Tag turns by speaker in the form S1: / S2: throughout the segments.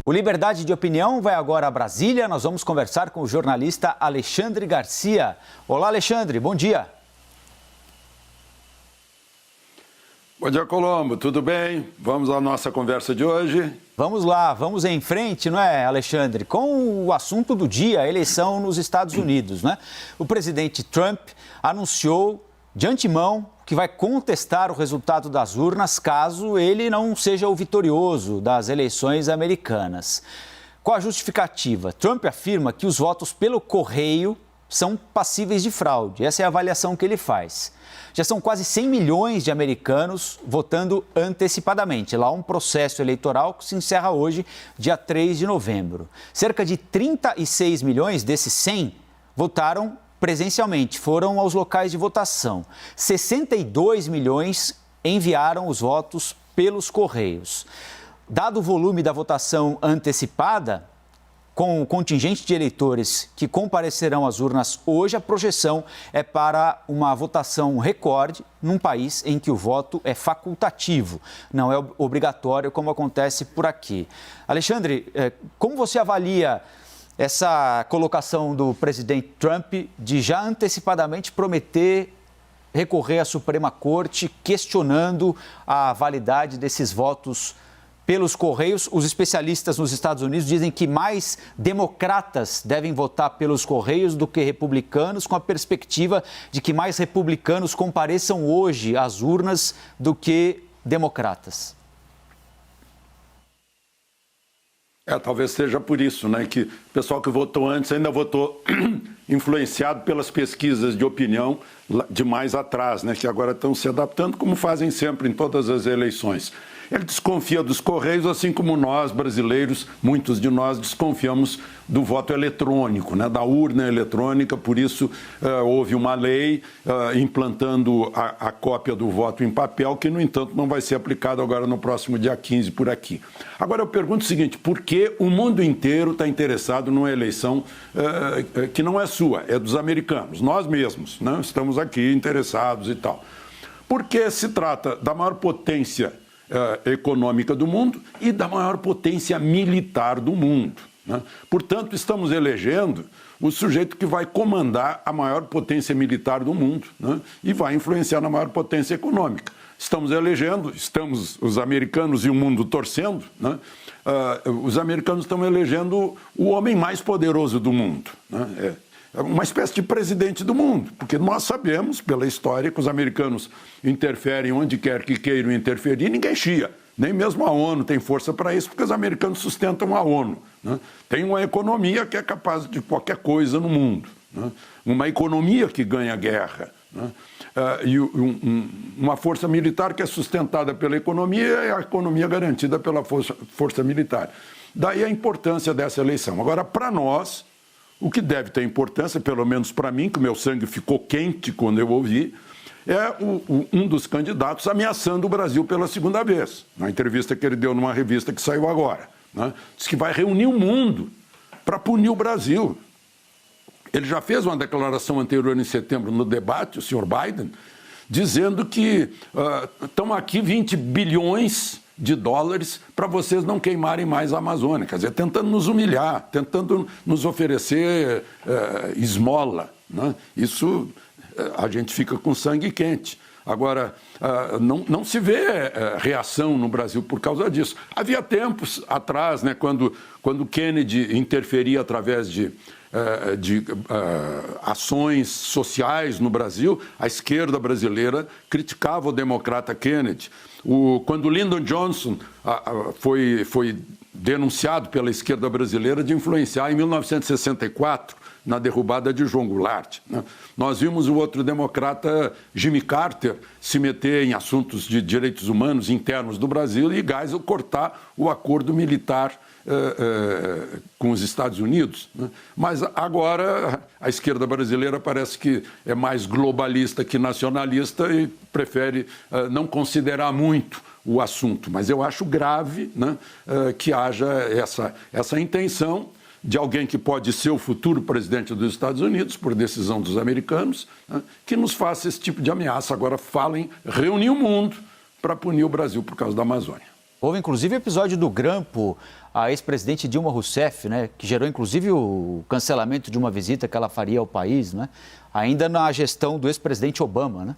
S1: O Liberdade de Opinião vai agora a Brasília. Nós vamos conversar com o jornalista Alexandre Garcia. Olá, Alexandre, bom dia.
S2: Bom dia, Colombo. Tudo bem? Vamos à nossa conversa de hoje.
S1: Vamos lá, vamos em frente, não é, Alexandre? Com o assunto do dia, a eleição nos Estados Unidos, né? O presidente Trump anunciou de antemão que vai contestar o resultado das urnas caso ele não seja o vitorioso das eleições americanas. Qual a justificativa? Trump afirma que os votos pelo correio são passíveis de fraude. Essa é a avaliação que ele faz. Já são quase 100 milhões de americanos votando antecipadamente. Lá um processo eleitoral que se encerra hoje, dia 3 de novembro. Cerca de 36 milhões desses 100 votaram presencialmente, foram aos locais de votação. 62 milhões enviaram os votos pelos correios. Dado o volume da votação antecipada, com o contingente de eleitores que comparecerão às urnas hoje, a projeção é para uma votação recorde num país em que o voto é facultativo, não é obrigatório como acontece por aqui. Alexandre, como você avalia essa colocação do presidente Trump de já antecipadamente prometer recorrer à Suprema Corte, questionando a validade desses votos pelos correios? Os especialistas nos Estados Unidos dizem que mais democratas devem votar pelos correios do que republicanos, com a perspectiva de que mais republicanos compareçam hoje às urnas do que democratas.
S2: Talvez seja por isso, né, que o pessoal que votou antes ainda votou influenciado pelas pesquisas de opinião de mais atrás, né, que agora estão se adaptando, como fazem sempre em todas as eleições. Ele desconfia dos correios, assim como nós, brasileiros, muitos de nós desconfiamos do voto eletrônico, né, da urna eletrônica. Por isso houve uma lei implantando a cópia do voto em papel, que, no entanto, não vai ser aplicado agora no próximo dia 15 por aqui. Agora eu pergunto o seguinte: por que o mundo inteiro está interessado numa eleição que não é sua, é dos americanos? Nós mesmos, né, estamos aqui interessados e tal. Porque se trata da maior potência econômica do mundo e da maior potência militar do mundo, né? Portanto, estamos elegendo o sujeito que vai comandar a maior potência militar do mundo, né, e vai influenciar na maior potência econômica. Estamos elegendo, os americanos e o mundo torcendo, né? Os americanos estão elegendo o homem mais poderoso do mundo, né? Uma espécie de presidente do mundo, porque nós sabemos, pela história, que os americanos interferem onde quer que queiram interferir, ninguém chia. Nem mesmo a ONU tem força para isso, porque os americanos sustentam a ONU, né? Tem uma economia que é capaz de qualquer coisa no mundo, né? Uma economia que ganha guerra, né? E uma força militar que é sustentada pela economia e a economia garantida pela força militar. Daí a importância dessa eleição. Agora, para nós, o que deve ter importância, pelo menos para mim, que o meu sangue ficou quente quando eu ouvi, é um dos candidatos ameaçando o Brasil pela segunda vez, na entrevista que ele deu numa revista que saiu agora, né? Diz que vai reunir o mundo para punir o Brasil. Ele já fez uma declaração anterior em setembro no debate, o senhor Biden, dizendo que estão aqui 20 bilhões de dólares para vocês não queimarem mais a Amazônia. Quer dizer, tentando nos humilhar, tentando nos oferecer esmola, né? Isso a gente fica com sangue quente. Agora, não se vê reação no Brasil por causa disso. Havia tempos atrás, né, quando Kennedy interferia através de ações sociais no Brasil, a esquerda brasileira criticava o democrata Kennedy. Quando Lyndon Johnson foi denunciado pela esquerda brasileira de influenciar em 1964 na derrubada de João Goulart, né? Nós vimos o outro democrata, Jimmy Carter, se meter em assuntos de direitos humanos internos do Brasil e Geisel cortar o acordo militar com os Estados Unidos, né? Mas agora a esquerda brasileira parece que é mais globalista que nacionalista e prefere não considerar muito o assunto. Mas eu acho grave, né, que haja essa intenção de alguém que pode ser o futuro presidente dos Estados Unidos, por decisão dos americanos, né, que nos faça esse tipo de ameaça. Agora fala em reunir o mundo para punir o Brasil por causa da Amazônia.
S1: Houve, inclusive, o episódio do grampo à ex-presidente Dilma Rousseff, né, que gerou, inclusive, o cancelamento de uma visita que ela faria ao país, né, ainda na gestão do ex-presidente Obama, né?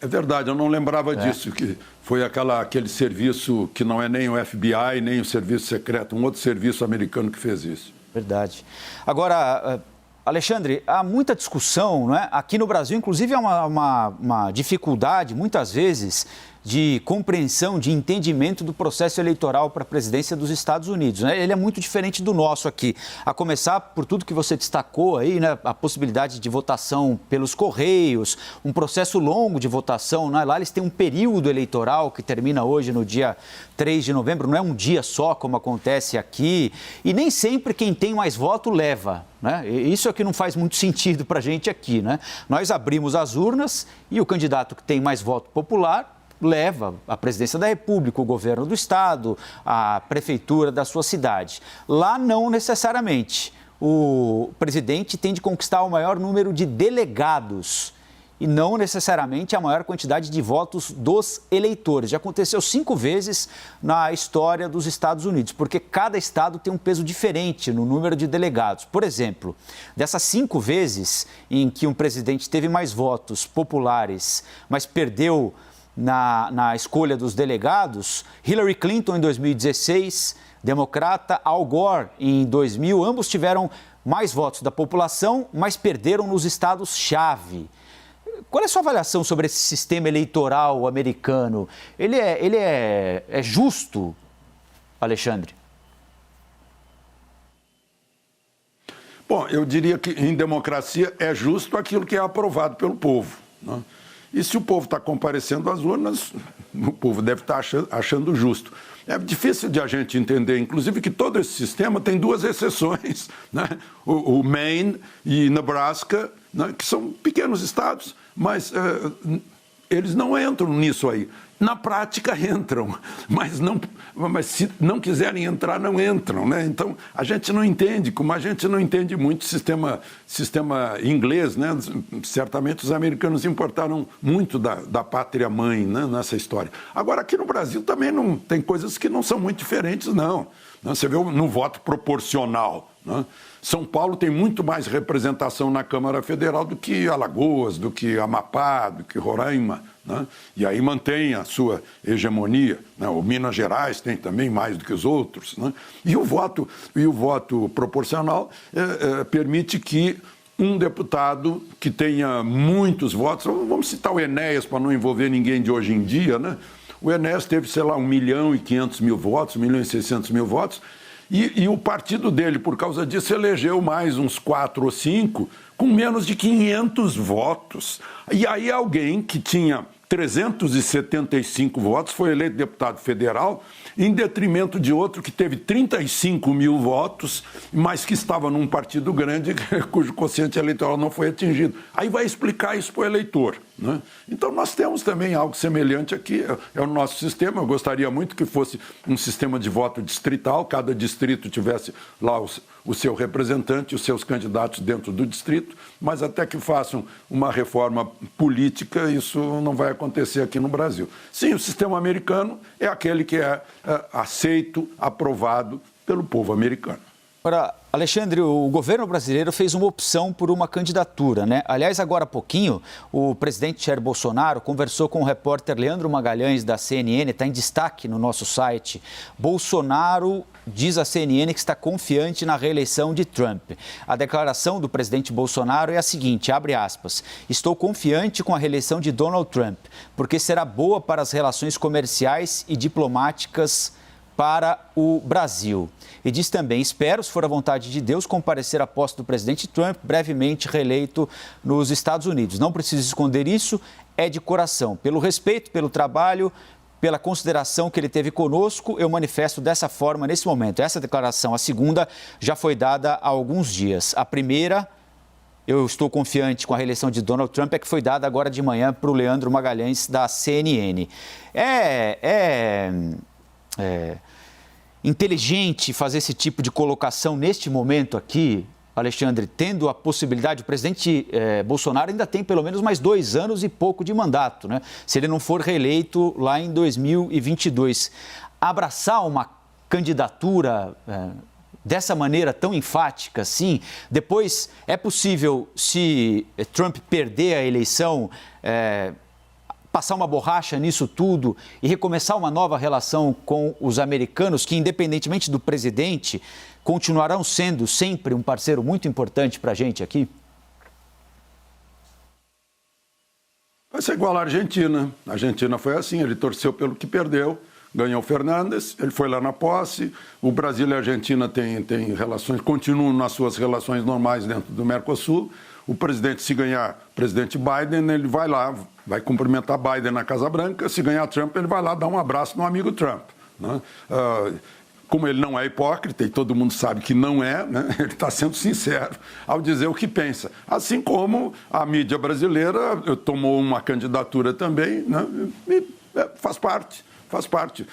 S2: É verdade, eu não lembrava disso, que foi aquele serviço que não é nem o FBI, nem o serviço secreto, um outro serviço americano que fez isso.
S1: Verdade. Agora, Alexandre, há muita discussão, não é? Aqui no Brasil, inclusive, há uma dificuldade, muitas vezes, de compreensão, de entendimento do processo eleitoral para a presidência dos Estados Unidos, né? Ele é muito diferente do nosso aqui, a começar por tudo que você destacou aí, né? A possibilidade de votação pelos correios, um processo longo de votação, né? Lá eles têm um período eleitoral que termina hoje no dia 3 de novembro, não é um dia só como acontece aqui, e nem sempre quem tem mais voto leva, né? Isso é que não faz muito sentido para a gente aqui, né? Nós abrimos as urnas e o candidato que tem mais voto popular leva a presidência da República, o governo do estado, a prefeitura da sua cidade. Lá não necessariamente. O presidente tem de conquistar o maior número de delegados e não necessariamente a maior quantidade de votos dos eleitores. Já aconteceu 5 vezes na história dos Estados Unidos, porque cada estado tem um peso diferente no número de delegados. Por exemplo, dessas 5 vezes em que um presidente teve mais votos populares, mas perdeu na escolha dos delegados, Hillary Clinton em 2016, democrata, Al Gore em 2000, ambos tiveram mais votos da população, mas perderam nos estados-chave. Qual é a sua avaliação sobre esse sistema eleitoral americano? Ele é justo, Alexandre?
S2: Bom, eu diria que em democracia é justo aquilo que é aprovado pelo povo, né? E se o povo está comparecendo às urnas, o povo deve estar achando justo. É difícil de a gente entender, inclusive, que todo esse sistema tem 2 exceções, né? O Maine e Nebraska, né? Que são pequenos estados, mas eles não entram nisso aí. Na prática entram, mas se não quiserem entrar, não entram, né? Então, a gente não entende, como a gente não entende muito sistema inglês, né? Certamente os americanos importaram muito da pátria-mãe, né, nessa história. Agora, aqui no Brasil também não tem coisas que não são muito diferentes, não. Você vê no voto proporcional, né? São Paulo tem muito mais representação na Câmara Federal do que Alagoas, do que Amapá, do que Roraima, né? E aí mantém a sua hegemonia, né? O Minas Gerais tem também mais do que os outros, né? E o voto proporcional permite que um deputado que tenha muitos votos, vamos citar o Enéas para não envolver ninguém de hoje em dia, né? O Enéas teve, sei lá, 1.500.000 votos, 1.600.000 votos, e o partido dele, por causa disso, elegeu mais uns 4 ou 5 com menos de 500 votos. E aí alguém que tinha 375 votos foi eleito deputado federal, em detrimento de outro que teve 35.000 votos, mas que estava num partido grande cujo quociente eleitoral não foi atingido. Aí vai explicar isso para o eleitor, né? Então nós temos também algo semelhante aqui, é o nosso sistema. Eu gostaria muito que fosse um sistema de voto distrital, cada distrito tivesse lá o seu representante, os seus candidatos dentro do distrito, mas até que façam uma reforma política, isso não vai acontecer aqui no Brasil. Sim, o sistema americano é aquele que é aceito, aprovado pelo povo americano.
S1: Agora, Alexandre, o governo brasileiro fez uma opção por uma candidatura, né? Aliás, agora há pouquinho, o presidente Jair Bolsonaro conversou com o repórter Leandro Magalhães, da CNN, está em destaque no nosso site. Bolsonaro diz à CNN que está confiante na reeleição de Trump. A declaração do presidente Bolsonaro é a seguinte, abre aspas, estou confiante com a reeleição de Donald Trump, porque será boa para as relações comerciais e diplomáticas para o Brasil. E diz também, espero, se for a vontade de Deus, comparecer à posse do presidente Trump, brevemente reeleito nos Estados Unidos. Não preciso esconder isso, é de coração. Pelo respeito, pelo trabalho, pela consideração que ele teve conosco, eu manifesto dessa forma nesse momento. Essa declaração, a segunda, já foi dada há alguns dias. A primeira, eu estou confiante com a reeleição de Donald Trump, é que foi dada agora de manhã para o Leandro Magalhães, da CNN. Inteligente fazer esse tipo de colocação neste momento aqui, Alexandre, tendo a possibilidade, o presidente Bolsonaro ainda tem pelo menos mais 2 anos e pouco de mandato, né? Se ele não for reeleito lá em 2022. Abraçar uma candidatura dessa maneira tão enfática, assim, depois é possível, se Trump perder a eleição, passar uma borracha nisso tudo e recomeçar uma nova relação com os americanos, que, independentemente do presidente, continuarão sendo sempre um parceiro muito importante para a gente aqui?
S2: Vai ser igual à Argentina. A Argentina foi assim, ele torceu pelo que perdeu, ganhou o Fernandes, ele foi lá na posse. O Brasil e a Argentina têm relações, continuam nas suas relações normais dentro do Mercosul. O presidente, se ganhar o presidente Biden, ele vai lá, vai cumprimentar Biden na Casa Branca. Se ganhar Trump, ele vai lá dar um abraço no amigo Trump, né? Como ele não é hipócrita, e todo mundo sabe que não é, né? Ele está sendo sincero ao dizer o que pensa. Assim como a mídia brasileira tomou uma candidatura também, né? E faz parte. Faz parte.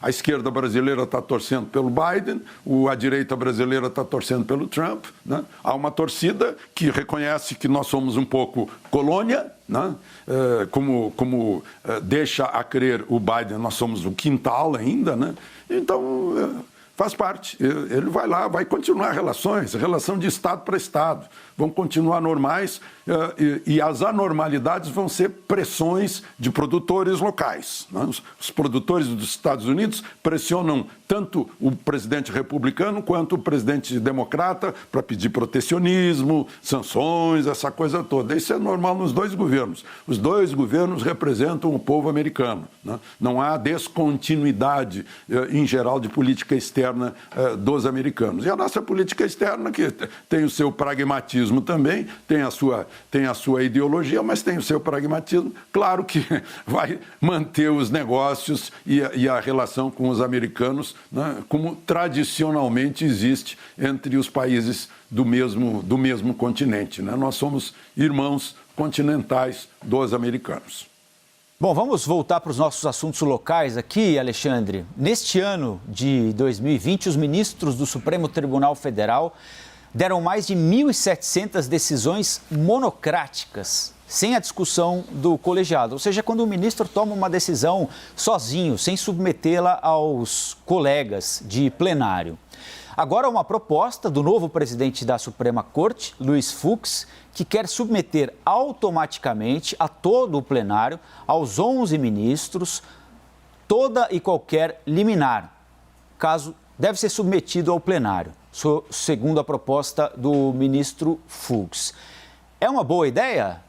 S2: A esquerda brasileira está torcendo pelo Biden, a direita brasileira está torcendo pelo Trump, né? Há uma torcida que reconhece que nós somos um pouco colônia, né? Como deixa a crer o Biden, nós somos o quintal ainda, né? Então, faz parte. Ele vai lá, vai continuar relação de Estado para Estado. Vão continuar normais e as anormalidades vão ser pressões de produtores locais, né? Os produtores dos Estados Unidos pressionam tanto o presidente republicano quanto o presidente democrata para pedir protecionismo, sanções, essa coisa toda. Isso é normal nos dois governos. Os dois governos representam o povo americano, né? Não há descontinuidade, em geral, de política externa dos americanos. E a nossa política externa, que tem o seu pragmatismo também, tem a sua ideologia, mas tem o seu pragmatismo. Claro que vai manter os negócios e a relação com os americanos, né, como tradicionalmente existe entre os países do mesmo continente, né? Nós somos irmãos continentais dos americanos.
S1: Bom, vamos voltar para os nossos assuntos locais aqui, Alexandre. Neste ano de 2020, os ministros do Supremo Tribunal Federal deram mais de 1.700 decisões monocráticas, sem a discussão do colegiado. Ou seja, quando o ministro toma uma decisão sozinho, sem submetê-la aos colegas de plenário. Agora, uma proposta do novo presidente da Suprema Corte, Luiz Fux, que quer submeter automaticamente a todo o plenário, aos 11 ministros, toda e qualquer liminar, caso deve ser submetido ao plenário, segundo a proposta do ministro Fux. É uma boa ideia,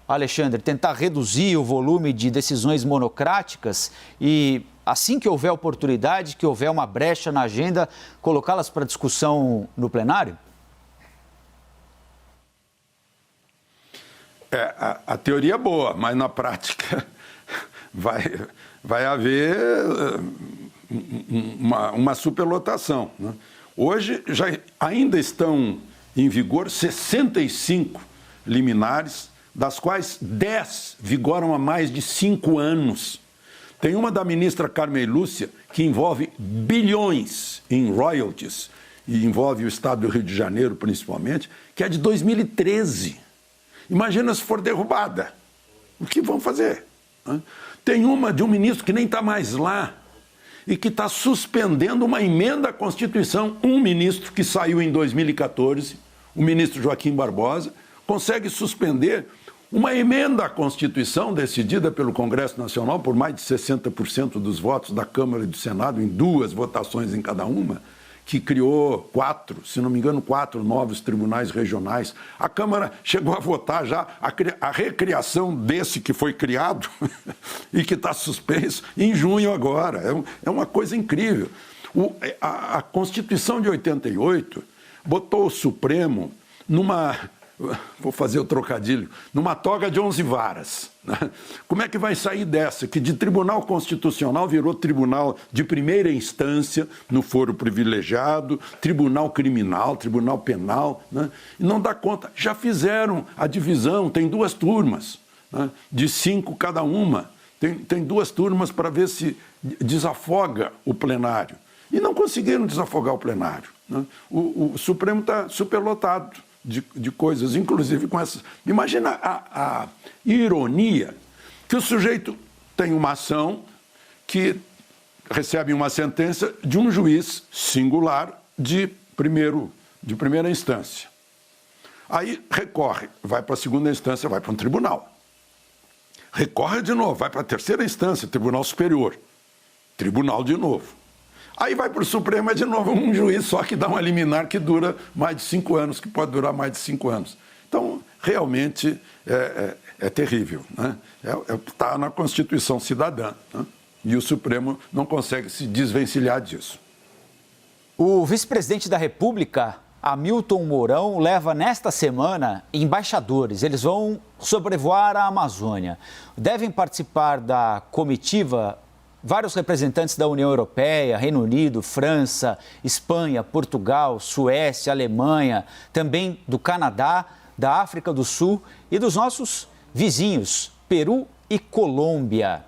S1: Alexandre, tentar reduzir o volume de decisões monocráticas e, assim que houver oportunidade, que houver uma brecha na agenda, colocá-las para discussão no plenário?
S2: A teoria é boa, mas na prática vai haver uma superlotação, né? Hoje ainda estão em vigor 65 liminares, das quais 10 vigoram há mais de 5 anos. Tem uma da ministra Carmen Lúcia que envolve bilhões em royalties e envolve o estado do Rio de Janeiro principalmente, que é de 2013. Imagina se for derrubada. O que vão fazer? Tem uma de um ministro que nem está mais lá e que está suspendendo uma emenda à Constituição. Um ministro que saiu em 2014, o ministro Joaquim Barbosa, consegue suspender uma emenda à Constituição decidida pelo Congresso Nacional por mais de 60% dos votos da Câmara e do Senado, em 2 votações em cada uma, que criou 4, se não me engano, 4 novos tribunais regionais. A Câmara chegou a votar já a recriação desse que foi criado e que está suspenso em junho agora. É uma coisa incrível. A Constituição de 88 botou o Supremo vou fazer o trocadilho, numa toga de 11 varas. Como é que vai sair dessa? Que de tribunal constitucional virou tribunal de primeira instância, no foro privilegiado, tribunal criminal, tribunal penal, né? E não dá conta. Já fizeram a divisão, tem 2 turmas, né? De 5 cada uma. Tem 2 turmas para ver se desafoga o plenário. E não conseguiram desafogar o plenário, né? O Supremo está superlotado de coisas, inclusive com essas... Imagina a ironia que o sujeito tem uma ação que recebe uma sentença de um juiz singular de primeira instância. Aí recorre, vai para a segunda instância, vai para um tribunal. Recorre de novo, vai para a terceira instância, Tribunal Superior. Tribunal de novo. Aí vai para o Supremo, é de novo um juiz só que dá uma liminar que dura mais de 5 anos, que pode durar mais de 5 anos. Então, realmente é terrível, né? Está na Constituição Cidadã, né? E o Supremo não consegue se desvencilhar disso.
S1: O vice-presidente da República, Hamilton Mourão, leva nesta semana embaixadores. Eles vão sobrevoar a Amazônia. Devem participar da comitiva vários representantes da União Europeia, Reino Unido, França, Espanha, Portugal, Suécia, Alemanha, também do Canadá, da África do Sul e dos nossos vizinhos, Peru e Colômbia.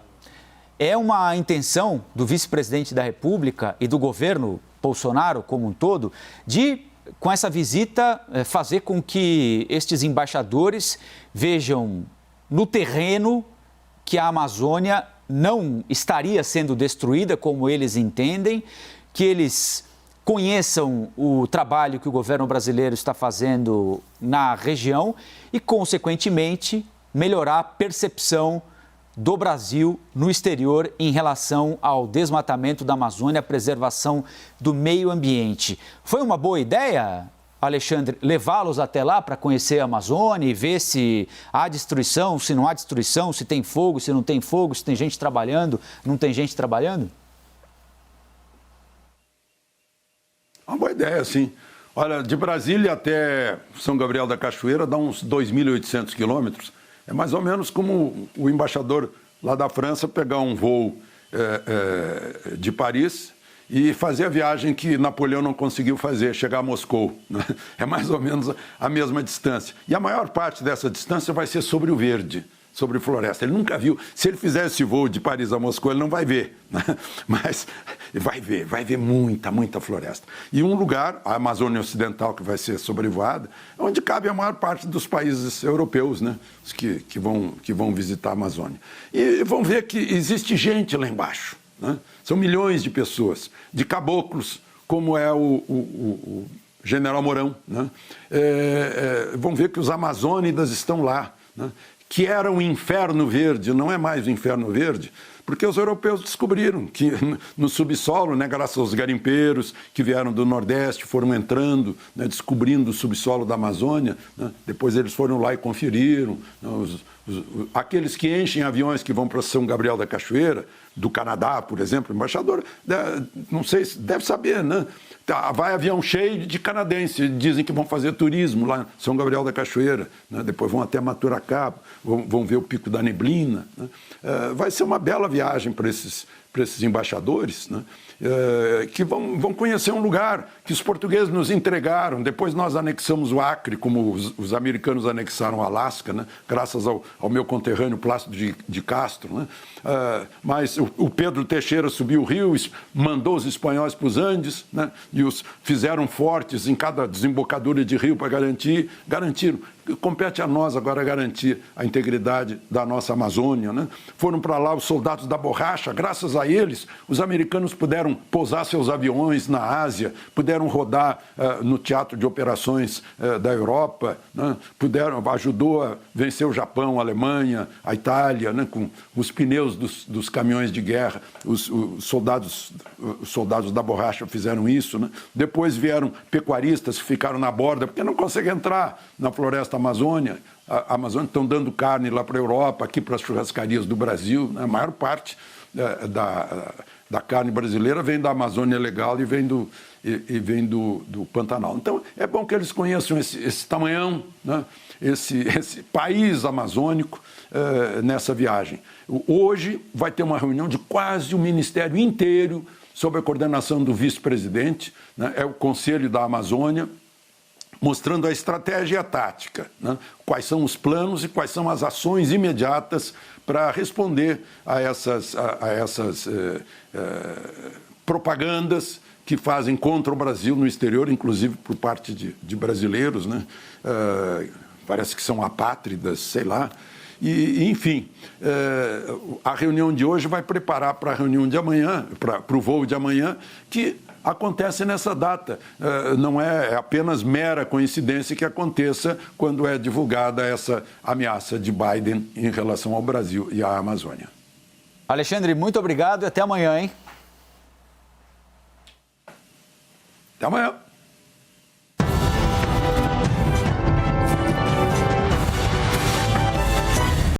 S1: É uma intenção do vice-presidente da República e do governo Bolsonaro como um todo de, com essa visita, fazer com que estes embaixadores vejam no terreno que a Amazônia não estaria sendo destruída como eles entendem, que eles conheçam o trabalho que o governo brasileiro está fazendo na região e, consequentemente, melhorar a percepção do Brasil no exterior em relação ao desmatamento da Amazônia, a preservação do meio ambiente. Foi uma boa ideia, Alexandre, levá-los até lá para conhecer a Amazônia e ver se há destruição, se não há destruição, se tem fogo, se não tem fogo, se tem gente trabalhando, não tem gente trabalhando?
S2: Uma boa ideia, sim. Olha, de Brasília até São Gabriel da Cachoeira dá uns 2.800 quilômetros. É mais ou menos como o embaixador lá da França pegar um voo de Paris e fazer a viagem que Napoleão não conseguiu fazer, chegar a Moscou, né? É mais ou menos a mesma distância. E a maior parte dessa distância vai ser sobre o verde, sobre floresta. Ele nunca viu. Se ele fizer esse voo de Paris a Moscou, ele não vai ver, né? Mas vai ver muita floresta. E um lugar, a Amazônia Ocidental, que vai ser sobrevoada, onde cabe a maior parte dos países europeus, né? Os que vão visitar a Amazônia. E vão ver que existe gente lá embaixo, né? São milhões de pessoas, de caboclos, como é o General Mourão, né? Vão ver que os amazônidas estão lá, né? Que era um inferno verde, não é mais um inferno verde, porque os europeus descobriram que no subsolo, né, graças aos garimpeiros que vieram do Nordeste, foram entrando, né, descobrindo o subsolo da Amazônia, né, depois eles foram lá e conferiram, né, aqueles que enchem aviões que vão para São Gabriel da Cachoeira, do Canadá, por exemplo, o embaixador, não sei se deve saber, né? Vai avião cheio de canadenses, dizem que vão fazer turismo lá em São Gabriel da Cachoeira, né? Depois vão até Maturacá, vão ver o Pico da Neblina, né? Vai ser uma bela viagem para esses embaixadores, né? Que vão conhecer um lugar que os portugueses nos entregaram, depois nós anexamos o Acre, como os americanos anexaram o Alasca, né? Graças ao meu conterrâneo Plácido de Castro, né? Mas o Pedro Teixeira subiu o rio, mandou os espanhóis para os Andes, né? E os fizeram fortes em cada desembocadura de rio para garantiram. Compete a nós agora garantir a integridade da nossa Amazônia, né? Foram para lá os soldados da borracha, graças a eles, os americanos puderam pousar seus aviões na Ásia, puderam rodar no teatro de operações da Europa, né? Ajudou a vencer o Japão, a Alemanha, a Itália, né? Com os pneus dos caminhões de guerra, os soldados da borracha fizeram isso, né? Depois vieram pecuaristas que ficaram na borda, porque não conseguem entrar na floresta Amazônia. A Amazônia estão dando carne lá para a Europa, aqui para as churrascarias do Brasil, né? A maior parte da carne brasileira vem da Amazônia legal e vem do Pantanal. Então, é bom que eles conheçam esse tamanhão, né? Esse país amazônico nessa viagem. Hoje vai ter uma reunião de quase o Ministério inteiro sob a coordenação do vice-presidente, né? É o Conselho da Amazônia, mostrando a estratégia e a tática, né? Quais são os planos e quais são as ações imediatas para responder a essas propagandas que fazem contra o Brasil no exterior, inclusive por parte de brasileiros, né? Parece que são apátridas, sei lá. E, enfim, a reunião de hoje vai preparar para a reunião de amanhã, para o voo de amanhã, que acontece nessa data. Não é apenas mera coincidência que aconteça quando é divulgada essa ameaça de Biden em relação ao Brasil e à Amazônia.
S1: Alexandre, muito obrigado e até amanhã, hein?
S2: Até amanhã.